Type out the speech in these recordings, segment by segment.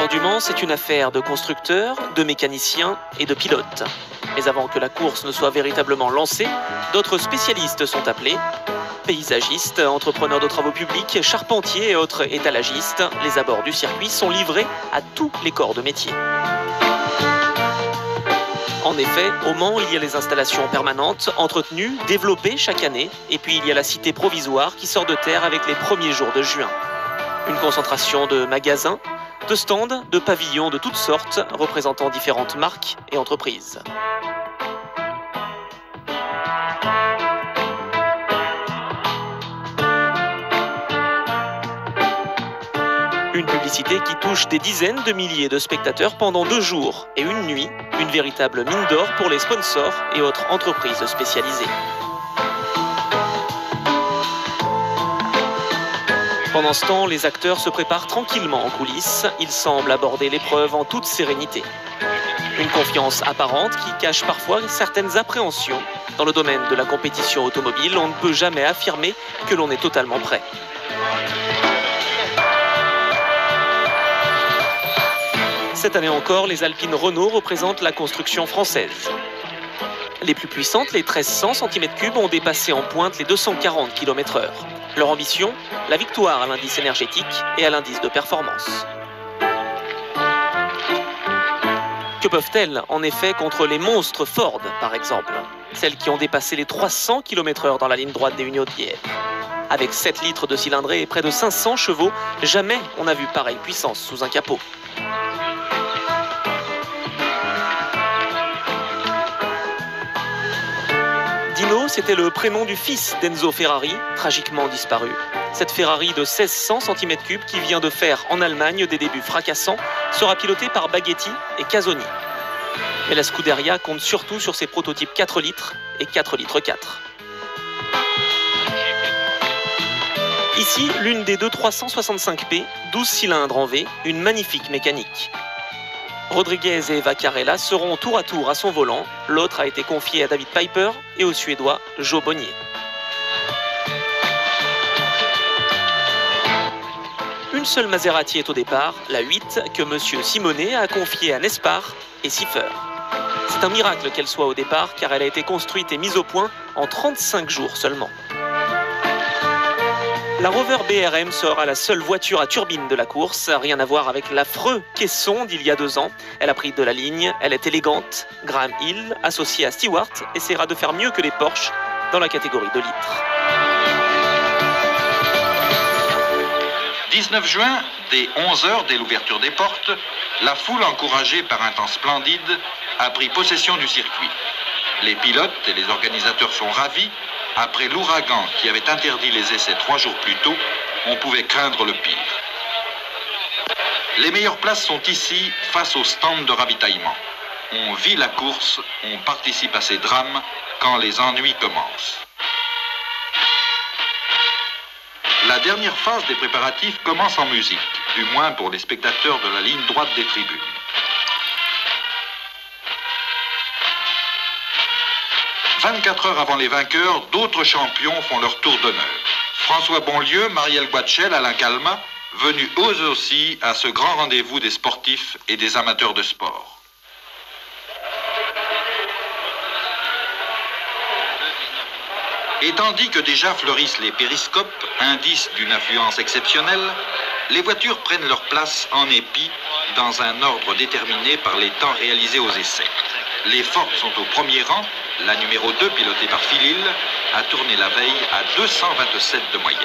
L'heure du Mans, c'est une affaire de constructeurs, de mécaniciens et de pilotes. Mais avant que la course ne soit véritablement lancée, d'autres spécialistes sont appelés. Paysagistes, entrepreneurs de travaux publics, charpentiers et autres étalagistes, les abords du circuit sont livrés à tous les corps de métier. En effet, au Mans, il y a les installations permanentes, entretenues, développées chaque année, et puis il y a la cité provisoire qui sort de terre avec les premiers jours de juin. Une concentration de magasins, de stands, de pavillons de toutes sortes, représentant différentes marques et entreprises. Une publicité qui touche des dizaines de milliers de spectateurs pendant 2 jours et une nuit, une véritable mine d'or pour les sponsors et autres entreprises spécialisées. Pendant ce temps, les acteurs se préparent tranquillement en coulisses. Ils semblent aborder l'épreuve en toute sérénité. Une confiance apparente qui cache parfois certaines appréhensions. Dans le domaine de la compétition automobile, on ne peut jamais affirmer que l'on est totalement prêt. Cette année encore, les Alpines Renault représentent la construction française. Les plus puissantes, les 1300 cm3, ont dépassé en pointe les 240 km/h. Leur ambition, la victoire à l'indice énergétique et à l'indice de performance. Que peuvent-elles en effet contre les monstres Ford, par exemple, celles qui ont dépassé les 300 km/h dans la ligne droite des Uniaudières. Avec 7 litres de cylindrée et près de 500 chevaux, jamais on n'a vu pareille puissance sous un capot. Dino, c'était le prénom du fils d'Enzo Ferrari, tragiquement disparu. Cette Ferrari de 1600 cm3 qui vient de faire en Allemagne des débuts fracassants sera pilotée par Baghetti et Casoni. Mais la Scuderia compte surtout sur ses prototypes 4 litres et 4 litres 4. Ici, l'une des deux 365P, 12 cylindres en V, une magnifique mécanique. Rodriguez et Vaccarella seront tour à tour à son volant. L'autre a été confié à David Piper et au Suédois Joe Bonnier. Une seule Maserati est au départ, la 8, que M. Simonet a confiée à Nespar et Siffer. C'est un miracle qu'elle soit au départ car elle a été construite et mise au point en 35 jours seulement. La Rover BRM sera la seule voiture à turbine de la course, rien à voir avec l'affreux caisson d'il y a 2 ans. Elle a pris de la ligne, elle est élégante. Graham Hill, associé à Stewart, essaiera de faire mieux que les Porsche dans la catégorie 2 litres. 19 juin, dès 11h, dès l'ouverture des portes, la foule encouragée par un temps splendide a pris possession du circuit. Les pilotes et les organisateurs sont ravis. Après l'ouragan qui avait interdit les essais 3 jours plus tôt, on pouvait craindre le pire. Les meilleures places sont ici, face au stand de ravitaillement. On vit la course, on participe à ces drames quand les ennuis commencent. La dernière phase des préparatifs commence en musique, du moins pour les spectateurs de la ligne droite des tribunes. « 24 heures avant les vainqueurs, d'autres champions font leur tour d'honneur. François Bonlieu, Marielle Guatchel, Alain Calma, venus eux aussi à ce grand rendez-vous des sportifs et des amateurs de sport. Et tandis que déjà fleurissent les périscopes, indice d'une affluence exceptionnelle, les voitures prennent leur place en épi dans un ordre déterminé par les temps réalisés aux essais. Les Ford sont au premier rang. La numéro 2, pilotée par Phil Hill, a tourné la veille à 227 de moyenne.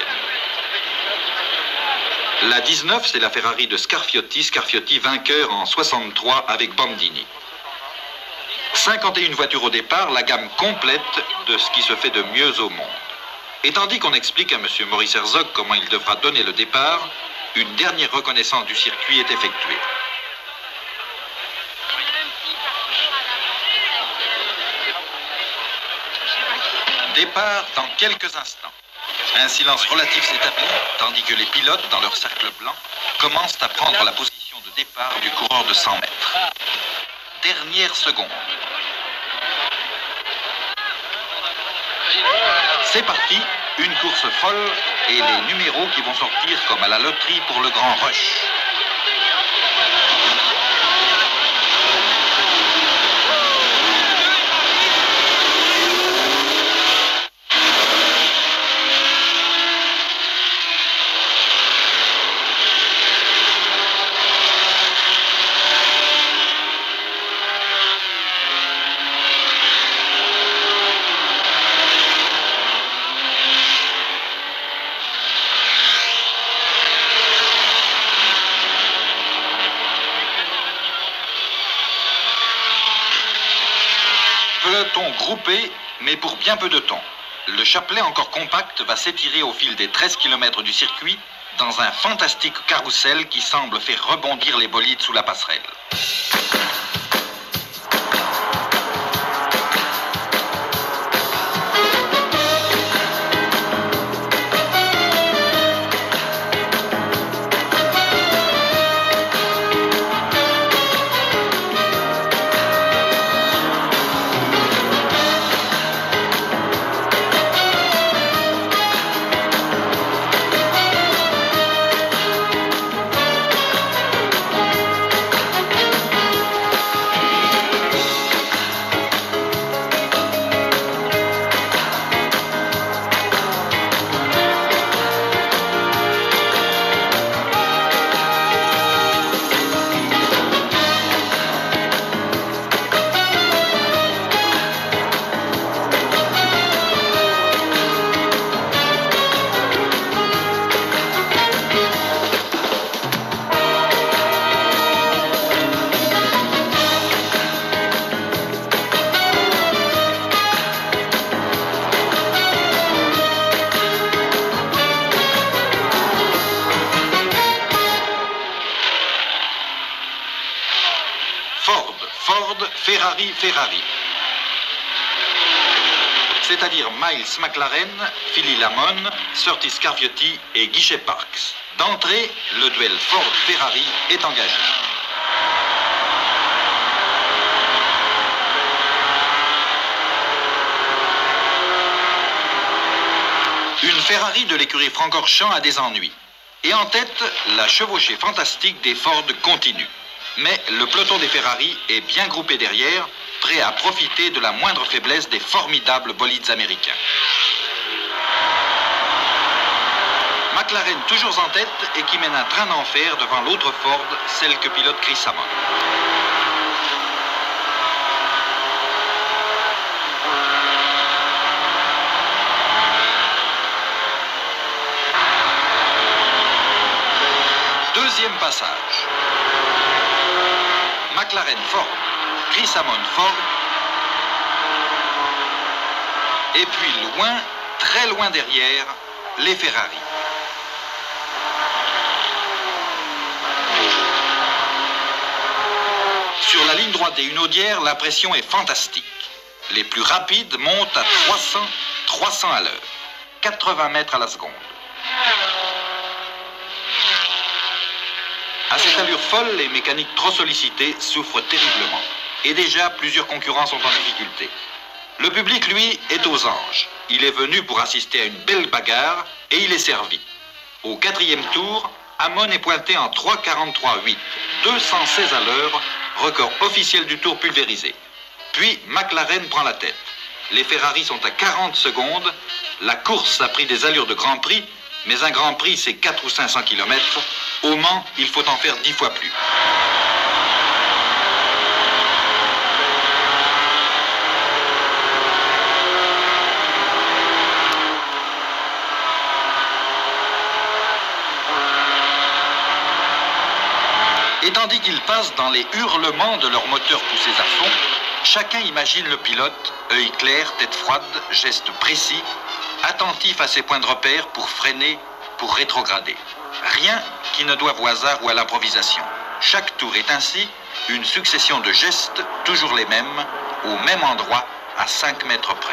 La 19, c'est la Ferrari de Scarfiotti. Scarfiotti vainqueur en 63 avec Bandini. 51 voitures au départ, la gamme complète de ce qui se fait de mieux au monde. Et tandis qu'on explique à M. Maurice Herzog comment il devra donner le départ, une dernière reconnaissance du circuit est effectuée. Départ dans quelques instants. Un silence relatif s'établit, tandis que les pilotes, dans leur cercle blanc, commencent à prendre la position de départ du coureur de 100 mètres. Dernière seconde. C'est parti, une course folle et les numéros qui vont sortir comme à la loterie pour le grand rush. Peloton groupé, mais pour bien peu de temps. Le chapelet encore compact va s'étirer au fil des 13 km du circuit dans un fantastique carrousel qui semble faire rebondir les bolides sous la passerelle. Ford, Ferrari, Ferrari. C'est-à-dire Miles McLaren, Philly Lamon, Surtees Scarfiotti et Guichet Parks. D'entrée, le duel Ford-Ferrari est engagé. Une Ferrari de l'écurie Francorchamps a des ennuis. Et en tête, la chevauchée fantastique des Ford continue. Mais le peloton des Ferrari est bien groupé derrière, prêt à profiter de la moindre faiblesse des formidables bolides américains. McLaren toujours en tête et qui mène un train d'enfer devant l'autre Ford, celle que pilote Chris Amon. Deuxième passage. McLaren Ford, Chris Amon Ford, et puis loin, très loin derrière, les Ferrari. Sur la ligne droite des Hunaudières, la pression est fantastique. Les plus rapides montent à 300 à l'heure, 80 mètres à la seconde. À cette allure folle, les mécaniques trop sollicitées souffrent terriblement. Et déjà, plusieurs concurrents sont en difficulté. Le public, lui, est aux anges. Il est venu pour assister à une belle bagarre et il est servi. Au 4e tour, Amon est pointé en 3,43,8, 216 à l'heure, record officiel du tour pulvérisé. Puis McLaren prend la tête. Les Ferrari sont à 40 secondes. La course a pris des allures de Grand Prix, mais un Grand Prix, c'est 400 ou 500 km. Au Mans, il faut en faire 10 fois plus. Et tandis qu'ils passent dans les hurlements de leurs moteurs poussés à fond, chacun imagine le pilote, œil clair, tête froide, gestes précis, attentif à ses points de repère pour freiner, pour rétrograder. Rien qui ne doive au hasard ou à l'improvisation. Chaque tour est ainsi une succession de gestes, toujours les mêmes, au même endroit, à 5 mètres près.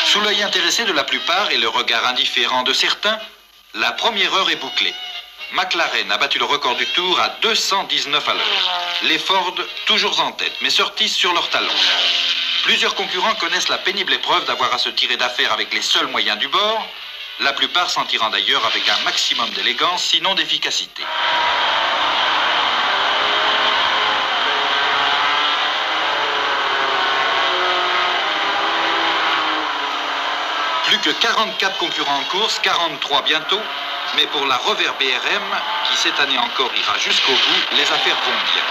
Sous l'œil intéressé de la plupart et le regard indifférent de certains, la première heure est bouclée. McLaren a battu le record du tour à 219 à l'heure. Les Ford, toujours en tête, mais Surtees sur leurs talons. Plusieurs concurrents connaissent la pénible épreuve d'avoir à se tirer d'affaire avec les seuls moyens du bord, la plupart s'en tirant d'ailleurs avec un maximum d'élégance, sinon d'efficacité. Plus que 44 concurrents en course, 43 bientôt, mais pour la Rover BRM, qui cette année encore ira jusqu'au bout, les affaires vont bien.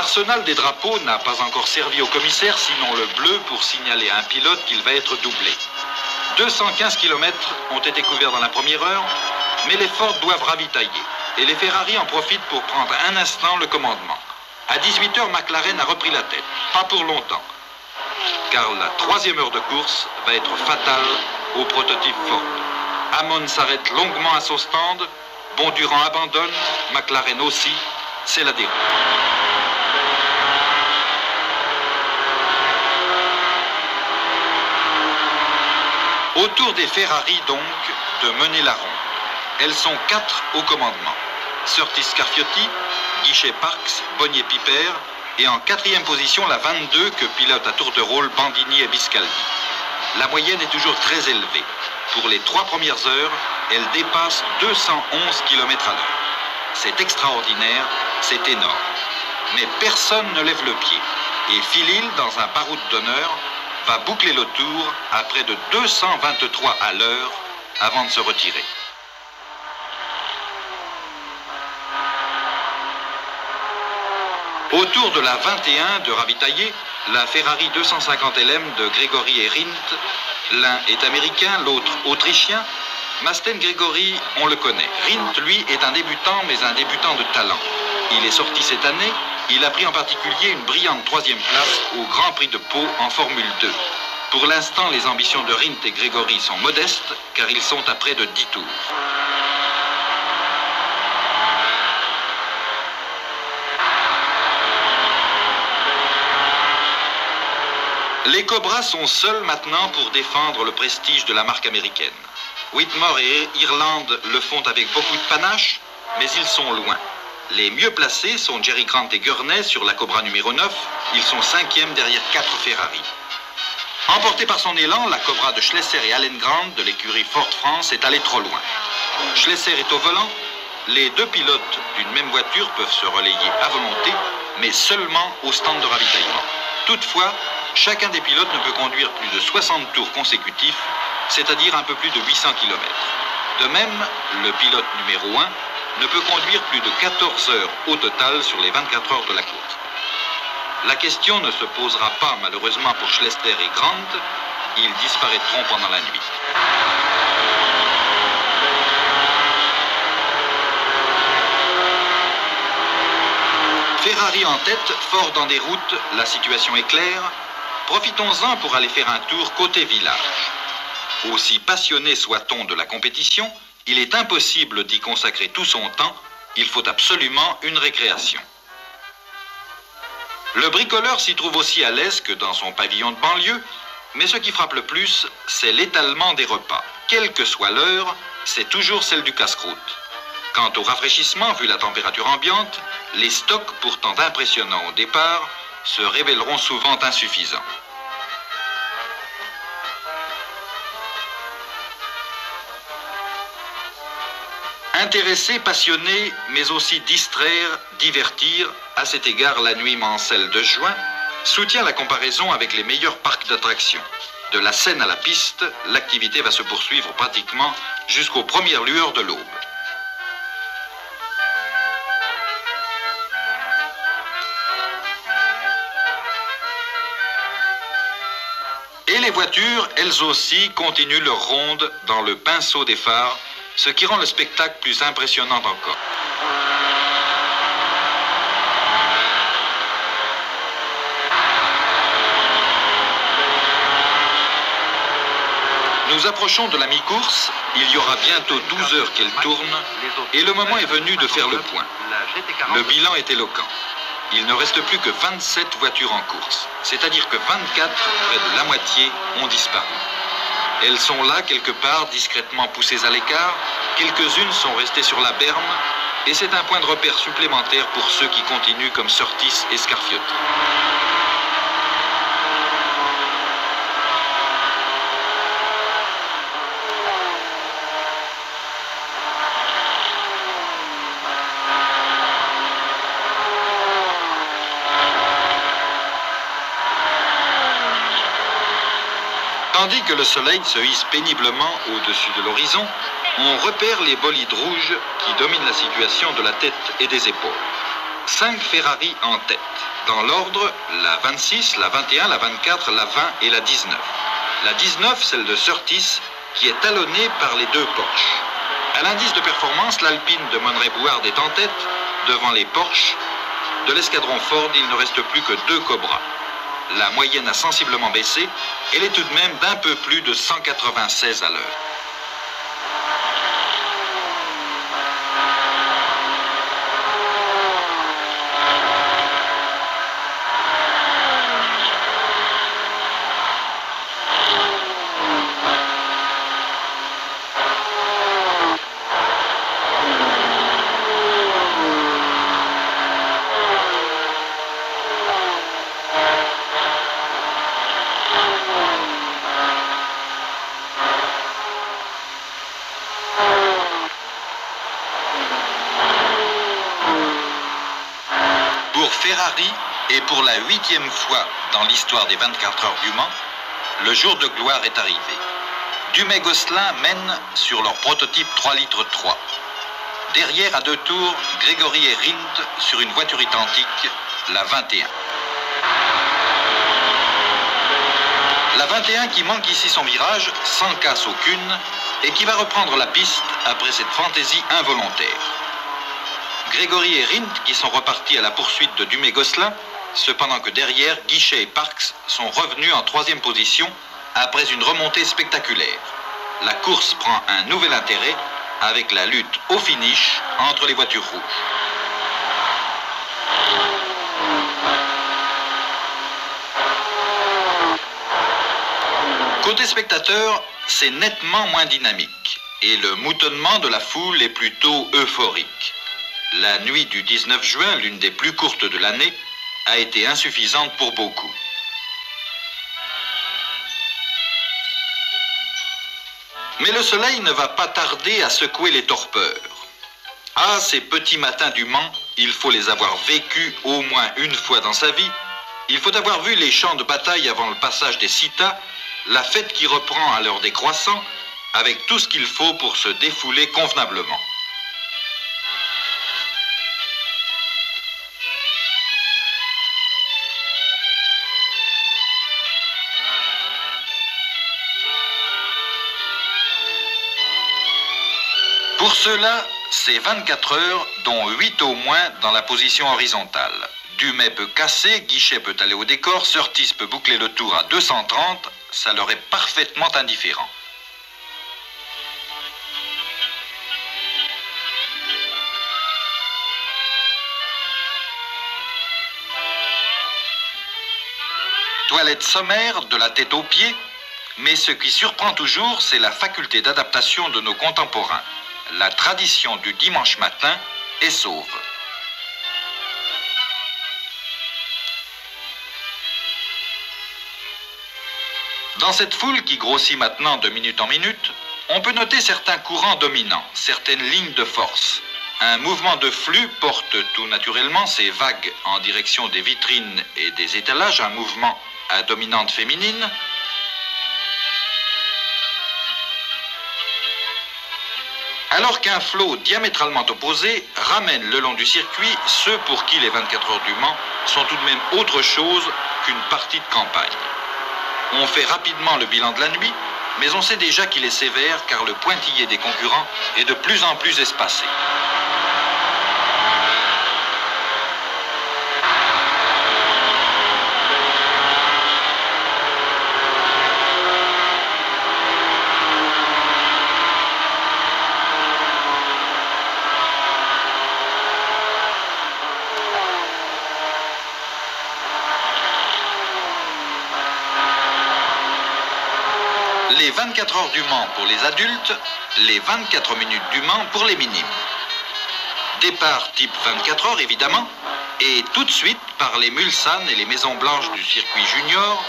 L'arsenal des drapeaux n'a pas encore servi au commissaire, sinon le bleu pour signaler à un pilote qu'il va être doublé. 215 km ont été couverts dans la première heure, mais les Ford doivent ravitailler. Et les Ferrari en profitent pour prendre un instant le commandement. À 18h, McLaren a repris la tête. Pas pour longtemps. Car la troisième heure de course va être fatale au prototype Ford. Hammond s'arrête longuement à son stand. Bondurant abandonne. McLaren aussi. C'est la déroute. Au tour des Ferrari, donc, de mener la ronde. Elles sont 4 au commandement. Surtees Scarfiotti, Guichet Parks, Bonnier-Piper et en 4e position la 22 que pilote à tour de rôle Bandini et Biscaldi. La moyenne est toujours très élevée. Pour les 3 premières heures, elle dépasse 211 km à l'heure. C'est extraordinaire, c'est énorme. Mais personne ne lève le pied. Et Phil Hill, dans un baroud d'honneur, va boucler le tour à près de 223 à l'heure avant de se retirer. Au tour de la 21 de ravitailler, la Ferrari 250 LM de Grégory et Rindt, l'un est américain, l'autre autrichien. Masten Grégory, on le connaît. Rindt, lui, est un débutant, mais un débutant de talent. Il est sorti cette année, il a pris en particulier une brillante 3e place au Grand Prix de Pau en Formule 2. Pour l'instant, les ambitions de Rindt et Grégory sont modestes, car ils sont à près de 10 tours. Les Cobras sont seuls maintenant pour défendre le prestige de la marque américaine. Whitmore et Irlande le font avec beaucoup de panache, mais ils sont loin. Les mieux placés sont Jerry Grant et Gurney sur la Cobra numéro 9. Ils sont 5e derrière 4 Ferrari. Emportée par son élan, la Cobra de Schlesser et Allen Grant de l'écurie Ford France est allée trop loin. Schlesser est au volant. Les 2 pilotes d'une même voiture peuvent se relayer à volonté, mais seulement au stand de ravitaillement. Toutefois, chacun des pilotes ne peut conduire plus de 60 tours consécutifs, c'est-à-dire un peu plus de 800 km. De même, le pilote numéro 1 ne peut conduire plus de 14 heures au total sur les 24 heures de la course. La question ne se posera pas malheureusement pour Schlesser et Grant, ils disparaîtront pendant la nuit. Ferrari en tête, Ford en déroute, la situation est claire. Profitons-en pour aller faire un tour côté village. Aussi passionné soit-on de la compétition, il est impossible d'y consacrer tout son temps, il faut absolument une récréation. Le bricoleur s'y trouve aussi à l'aise que dans son pavillon de banlieue, mais ce qui frappe le plus, c'est l'étalement des repas. Quelle que soit l'heure, c'est toujours celle du casse-croûte. Quant au rafraîchissement, vu la température ambiante, les stocks, pourtant impressionnants au départ, se révéleront souvent insuffisants. Intéresser, passionner, mais aussi distraire, divertir, à cet égard la nuit Mansell de juin, soutient la comparaison avec les meilleurs parcs d'attractions. De la Seine à la piste, l'activité va se poursuivre pratiquement jusqu'aux premières lueurs de l'aube. Et les voitures, elles aussi, continuent leur ronde dans le pinceau des phares, ce qui rend le spectacle plus impressionnant encore. Nous approchons de la mi-course, il y aura bientôt 12 heures qu'elle tourne, et le moment est venu de faire le point. Le bilan est éloquent. Il ne reste plus que 27 voitures en course, c'est-à-dire que 24, près de la moitié, ont disparu. Elles sont là, quelque part, discrètement poussées à l'écart, quelques-unes sont restées sur la berme, et c'est un point de repère supplémentaire pour ceux qui continuent comme Surtees et Scarfiotti. Tandis que le soleil se hisse péniblement au-dessus de l'horizon, on repère les bolides rouges qui dominent la situation de la tête et des épaules. 5 Ferrari en tête. Dans l'ordre, la 26, la 21, la 24, la 20 et la 19. La 19, celle de Surtees, qui est talonnée par les 2 Porsche. À l'indice de performance, l'Alpine de Monrey-Bouard est en tête, devant les Porsche. De l'escadron Ford, il ne reste plus que 2 Cobra. La moyenne a sensiblement baissé, elle est tout de même d'un peu plus de 196 à l'heure. Ferrari, et pour la 8e fois dans l'histoire des 24 heures du Mans, le jour de gloire est arrivé. Dumais-Gosselin mène sur leur prototype 3 litres 3. Derrière, à 2 tours, Grégory et Rindt sur une voiture identique, la 21. La 21 qui manque ici son virage, sans casse aucune, et qui va reprendre la piste après cette fantaisie involontaire. Grégory et Rindt qui sont repartis à la poursuite de Dumais-Gosselin, cependant que derrière, Guichet et Parks sont revenus en 3e position après une remontée spectaculaire. La course prend un nouvel intérêt avec la lutte au finish entre les voitures rouges. Côté spectateur, c'est nettement moins dynamique et le moutonnement de la foule est plutôt euphorique. La nuit du 19 juin, l'une des plus courtes de l'année, a été insuffisante pour beaucoup. Mais le soleil ne va pas tarder à secouer les torpeurs. Ah, ces petits matins du Mans, il faut les avoir vécus au moins une fois dans sa vie. Il faut avoir vu les champs de bataille avant le passage des citas, la fête qui reprend à l'heure des croissants, avec tout ce qu'il faut pour se défouler convenablement. Pour cela, c'est 24 heures, dont 8 au moins dans la position horizontale. Dumais peut casser, Guichet peut aller au décor, Surtees peut boucler le tour à 230, ça leur est parfaitement indifférent. Toilette sommaire, de la tête aux pieds, mais ce qui surprend toujours, c'est la faculté d'adaptation de nos contemporains. La tradition du dimanche matin est sauve. Dans cette foule qui grossit maintenant de minute en minute, on peut noter certains courants dominants, certaines lignes de force. Un mouvement de flux porte tout naturellement ses vagues en direction des vitrines et des étalages, un mouvement à dominante féminine. Alors qu'un flot diamétralement opposé ramène le long du circuit ceux pour qui les 24 heures du Mans sont tout de même autre chose qu'une partie de campagne. On fait rapidement le bilan de la nuit, mais on sait déjà qu'il est sévère car le pointillé des concurrents est de plus en plus espacé. Les 24 heures du Mans pour les adultes, les 24 minutes du Mans pour les minimes. Départ type 24 heures évidemment, et tout de suite par les Mulsanne et les Maisons Blanches du circuit junior,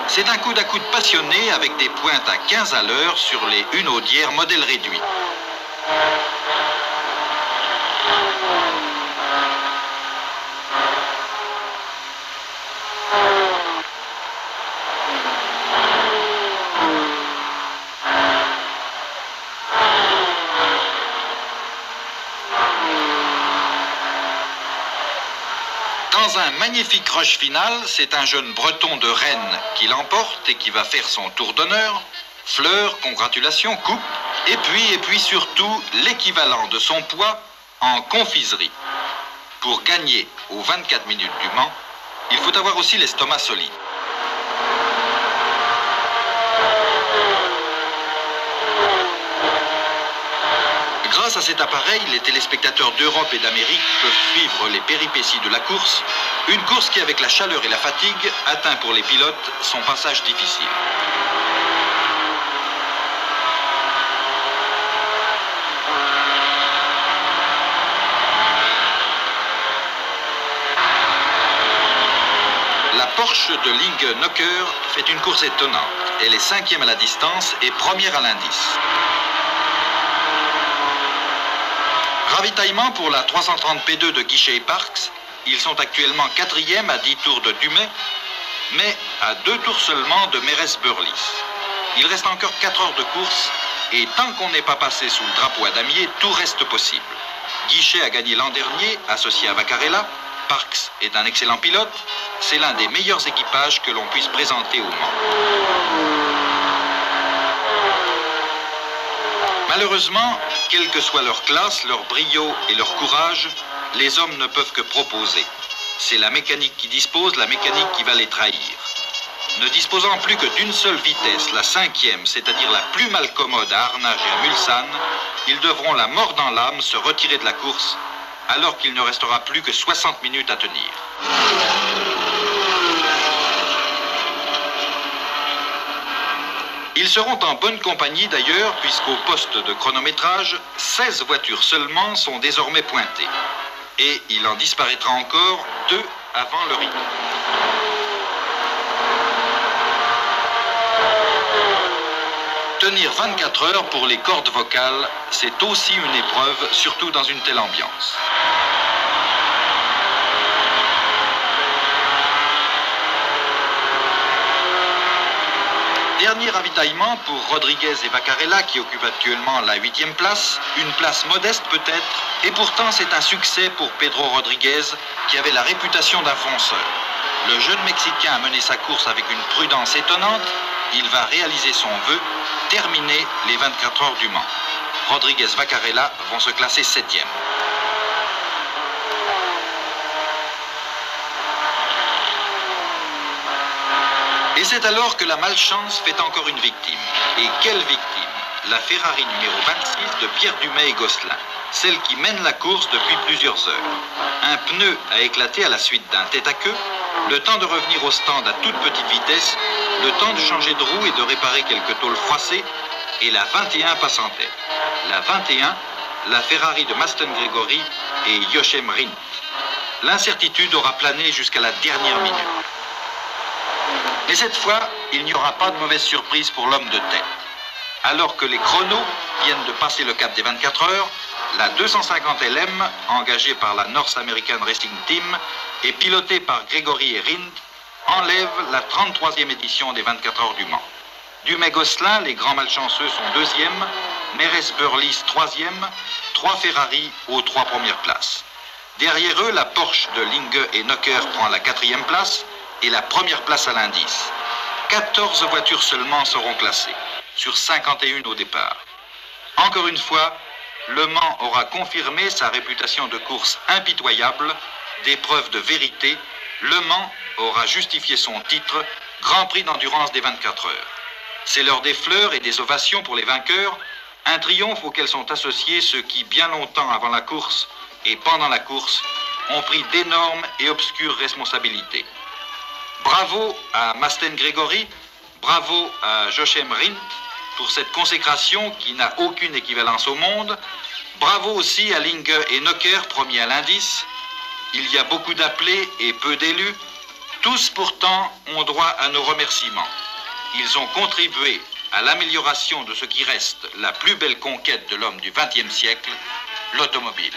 c'est un coude à coude passionné avec des pointes à 15 à l'heure sur les Hunaudières modèle réduit. Dans un magnifique rush final, c'est un jeune breton de Rennes qui l'emporte et qui va faire son tour d'honneur. Fleurs, congratulations, coupe, et puis surtout l'équivalent de son poids en confiserie. Pour gagner aux 24 minutes du Mans, il faut avoir aussi l'estomac solide. Grâce à cet appareil, les téléspectateurs d'Europe et d'Amérique peuvent suivre les péripéties de la course, une course qui, avec la chaleur et la fatigue, atteint pour les pilotes son passage difficile. La Porsche de Linge Nocker fait une course étonnante. Elle est 5e à la distance et première à l'indice. Ravitaillement pour la 330 P2 de Guichet et Parks. Ils sont actuellement 4e à 10 tours de Dumay, mais à 2 tours seulement de Mérès-Burlis. Il reste encore 4 heures de course et tant qu'on n'est pas passé sous le drapeau à damier, tout reste possible. Guichet a gagné l'an dernier, associé à Vaccarella. Parks est un excellent pilote. C'est l'un des meilleurs équipages que l'on puisse présenter au Mans. Malheureusement, quelle que soit leur classe, leur brio et leur courage, les hommes ne peuvent que proposer. C'est la mécanique qui dispose, la mécanique qui va les trahir. Ne disposant plus que d'une seule vitesse, la 5e, c'est-à-dire la plus malcommode à Arnage et à Mulsanne, ils devront la mort dans l'âme se retirer de la course, alors qu'il ne restera plus que 60 minutes à tenir. Ils seront en bonne compagnie d'ailleurs, puisqu'au poste de chronométrage, 16 voitures seulement sont désormais pointées. Et il en disparaîtra encore 2 avant le rythme. Tenir 24 heures pour les cordes vocales, c'est aussi une épreuve, surtout dans une telle ambiance. Dernier ravitaillement pour Rodriguez et Vaccarella qui occupent actuellement la 8e place, une place modeste peut-être, et pourtant c'est un succès pour Pedro Rodriguez qui avait la réputation d'un fonceur. Le jeune Mexicain a mené sa course avec une prudence étonnante, il va réaliser son vœu, terminer les 24 heures du Mans. Rodriguez-Vaccarella vont se classer 7e. Et c'est alors que la malchance fait encore une victime. Et quelle victime? La Ferrari numéro 26 de Pierre Dumay et Gosselin, celle qui mène la course depuis plusieurs heures. Un pneu a éclaté à la suite d'un tête-à-queue, le temps de revenir au stand à toute petite vitesse, le temps de changer de roue et de réparer quelques tôles froissées, et la 21 passe en tête. La 21, la Ferrari de Masten Gregory et Jochem Rindt. L'incertitude aura plané jusqu'à la dernière minute. Mais cette fois, il n'y aura pas de mauvaise surprise pour l'homme de tête. Alors que les chronos viennent de passer le cap des 24 heures, la 250 LM, engagée par la North American Racing Team et pilotée par Gregory et Rindt, enlève la 33e édition des 24 heures du Mans. Dumay-Gosselin, les grands malchanceux sont 2e, Mérès-Burlis 3e, 3 Ferrari aux 3 premières places. Derrière eux, la Porsche de Linge et Nocker prend la 4e place et la première place à l'indice. 14 voitures seulement seront classées, sur 51 au départ. Encore une fois, Le Mans aura confirmé sa réputation de course impitoyable, d'épreuve de vérité. Le Mans aura justifié son titre, Grand Prix d'endurance des 24 heures. C'est l'heure des fleurs et des ovations pour les vainqueurs, un triomphe auquel sont associés ceux qui, bien longtemps avant la course et pendant la course, ont pris d'énormes et obscures responsabilités. Bravo à Masten Gregory, bravo à Jochem Rindt pour cette consécration qui n'a aucune équivalence au monde. Bravo aussi à Linge et Nocker, premier à l'indice. Il y a beaucoup d'appelés et peu d'élus. Tous pourtant ont droit à nos remerciements. Ils ont contribué à l'amélioration de ce qui reste la plus belle conquête de l'homme du XXe siècle, l'automobile.